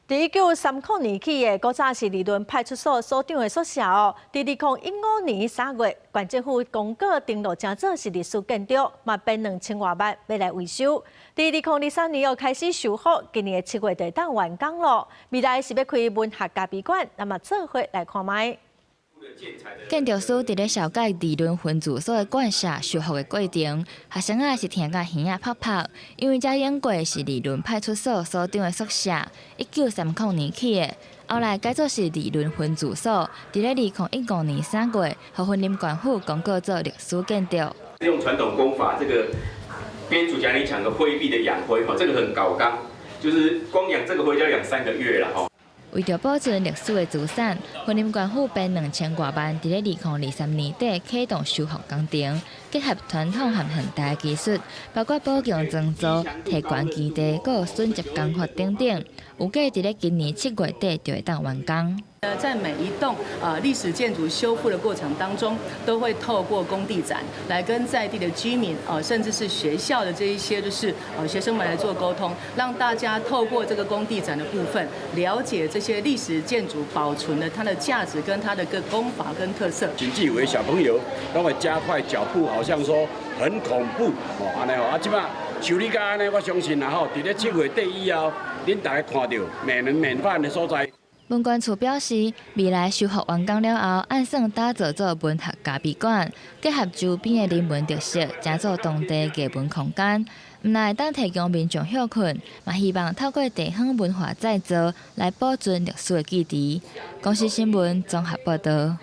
1930年起的，古早是利润派出所所长的宿舍哦。2015年3月，县政府公告登录正做是历史建筑，嘛变2000多万要来维修。2023年又开始修复，今年的7月就当完工咯。未来是要开文学咖啡馆，那么做伙来看卖。 建筑师伫咧小解理论分子所的灌设修复的过程，学生仔是听甲耳仔泡泡，因为遮用过是理论派出所所长的宿舍，1930年起的，后来改做是理论分子所，伫咧2015年3月，和云林县府公告做历史建筑。用传统工法，这个编组讲你讲的灰壁的养灰哈，这个很高纲，就是光养这个灰就要养3个月了哈。 为着保存历史的资产，云林县府编2000多万，伫咧2023年底启动修复工程，结合传统和现代的技术，包括保强增造、提悬基地，还有损接工法等等，有计伫咧今年7月底就会当完工。 在每一栋历史建筑修复的过程当中，都会透过工地展来跟在地的居民甚至是学校的这一些就是学生们来做沟通，让大家透过这个工地展的部分，了解这些历史建筑保存的它的价值跟它的个工法跟特色。甚至有的小朋友都会加快脚步，好像说很恐怖安尼哦。即摆修理到安尼，我相信啦吼，伫咧7月底以后，恁大家看到免犯的所在。 文管处表示，未来修复完工了后，按算打造做文学咖啡馆，结合周边的人文特色，加做当地艺文空间。毋但会当提供民众休困，嘛希望透过地方文化再造来保存历史的记忆。公视新闻综合报道。